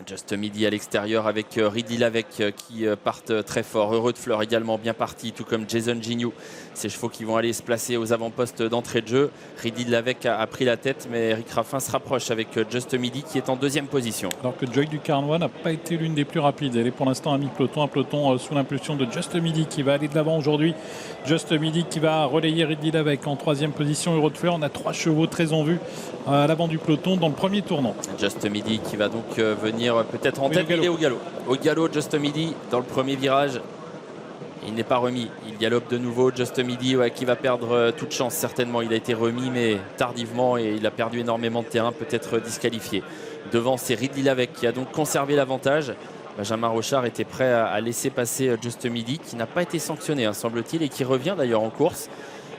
Just Midi à l'extérieur avec Ridley Lavec qui partent très fort. Heureux de Fleur également bien parti, tout comme Jason Gignoux. Ces chevaux qui vont aller se placer aux avant-postes d'entrée de jeu. Ridley Lavec a pris la tête, mais Eric Raffin se rapproche avec Just Midi qui est en deuxième position. Alors que Joy du Carnois n'a pas été l'une des plus rapides. Elle est pour l'instant à mi-peloton, un peloton sous l'impulsion de Just Midi qui va aller de l'avant aujourd'hui. Just Midi qui va relayer Ridley Lavec en troisième position. Heureux de Fleur, on a 3 chevaux très en vue à l'avant du peloton dans le premier tournant. Just Midi qui va donc venir peut-être en tête, mais il est au galop. Au galop, Just Midi dans le premier virage. Il n'est pas remis, il galope de nouveau. Just Midi qui va perdre toute chance certainement. Il a été remis mais tardivement et il a perdu énormément de terrain, peut-être disqualifié. Devant c'est Ridley Lavec qui a donc conservé l'avantage. Benjamin Rochard était prêt à laisser passer Just Midi qui n'a pas été sanctionné semble-t-il et qui revient d'ailleurs en course.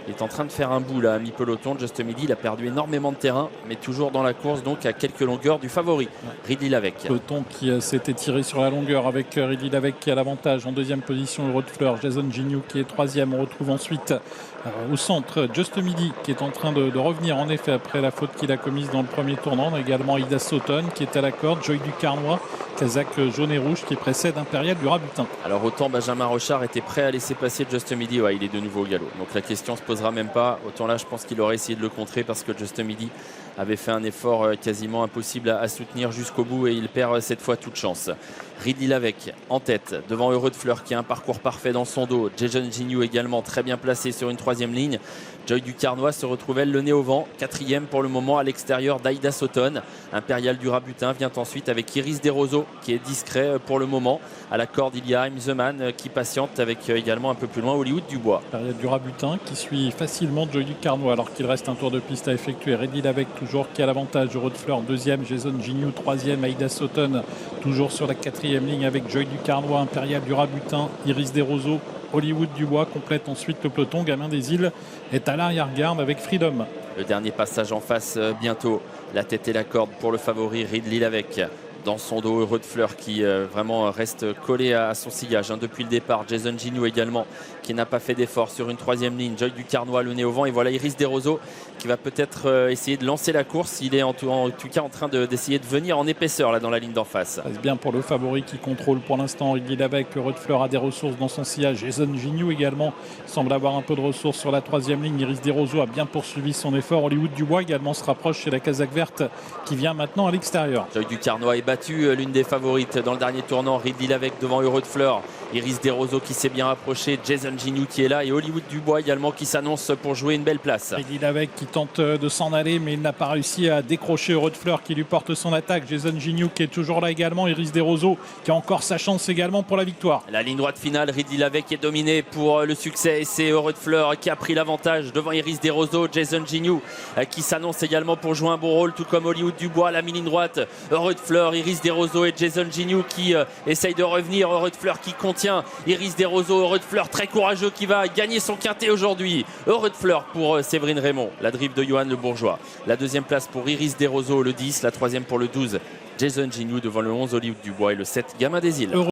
Il est en train de faire un bout là à mi-peloton. Just Midi, il a perdu énormément de terrain, mais toujours dans la course, donc à quelques longueurs du favori, Ridley Lavec. Peloton qui s'était tiré sur la longueur avec Ridley Lavec qui a l'avantage. En deuxième position, Heureux de Fleur. Jason Gignoux qui est troisième. On retrouve ensuite au centre Just Midi qui est en train de revenir en effet après la faute qu'il a commise dans le premier tournant. On a également Ida Sauton qui est à la corde. Joy du Carnois, Kazakh jaune et rouge qui précède Impérial du Rabutin. Alors autant Benjamin Rochard était prêt à laisser passer Just Midi, il est de nouveau au galop. Donc la question se posera même pas. Autant là je pense qu'il aurait essayé de le contrer parce que Just Midi avait fait un effort quasiment impossible à soutenir jusqu'au bout et il perd cette fois toute chance. Ridley Lavec en tête devant Heureux de Fleur qui a un parcours parfait dans son dos. Jason Gignoux également très bien placé sur une troisième ligne. Joy du Carnois se retrouve elle le nez au vent. Quatrième pour le moment à l'extérieur d'Aïda Sauton. Impérial du Rabutin vient ensuite avec Iris Desroseaux qui est discret pour le moment. À la corde il y a I'm the Man qui patiente avec également un peu plus loin Hollywood Dubois. Impérial du Rabutin qui suit facilement Joy du Carnois alors qu'il reste un tour de piste à effectuer. Ridley Lavec toujours qui a l'avantage. Heureux de Fleur deuxième. Jason Gignoux troisième. Aïda Sauton toujours sur la quatrième ligne avec Joy du Carnois. Impérial du Rabutin. Iris Desroseaux. Hollywood Dubois complète ensuite le peloton. Gamin des Îles est à l'arrière-garde avec Freedom. Le dernier passage en face bientôt. La tête et la corde pour le favori Ridley Lavec. Dans son dos, Heureux de Fleur qui vraiment reste collé à son sillage depuis le départ. Jason Gignoux également qui n'a pas fait d'effort sur une troisième ligne. Joy du Carnois le nez au vent et voilà Iris Desroseaux qui va peut-être essayer de lancer la course. Il est en tout cas en train d'essayer de venir en épaisseur là dans la ligne d'en face. C'est bien pour le favori qui contrôle pour l'instant Ridley Lavec. Heureux de Fleur a des ressources dans son sillage. Jason Gignoux également semble avoir un peu de ressources sur la troisième ligne. Iris Desroseaux a bien poursuivi son effort. Hollywood Dubois également se rapproche chez la Kazakh verte qui vient maintenant à l'extérieur. Joy du Carnois est battu, l'une des favorites dans le dernier tournant. Ridley Lavec devant Heureux de Fleur. Iris Desroseaux qui s'est bien rapproché. Jason Gignoux qui est là et Hollywood Dubois également qui s'annonce pour jouer une belle place. Ridley Lavec qui tente de s'en aller mais il n'a pas réussi à décrocher Heureux de Fleur qui lui porte son attaque. Jason Gignoux qui est toujours là également. Iris Desroseaux qui a encore sa chance également pour la victoire. La ligne droite finale, Ridley Lavec est dominé pour le succès et c'est Heureux de Fleur qui a pris l'avantage devant Iris Desroseaux. Jason Gignoux qui s'annonce également pour jouer un bon rôle tout comme Hollywood Dubois. La mi-ligne droite, Heureux de Fleur, Iris Desroseaux et Jason Gignoux qui essaye de revenir. Heureux de Fleur qui contient Iris Desroseaux. Heureux de Fleur très courageux qui va gagner son quintet aujourd'hui. Heureux de Fleur pour Séverine Raymond. La drift de Johan Le Bourgeois. La deuxième place pour Iris Desroseaux le 10. La troisième pour le 12 Jason Gignoux devant le 11 Hollywood Dubois et le 7 Gamin des Îles.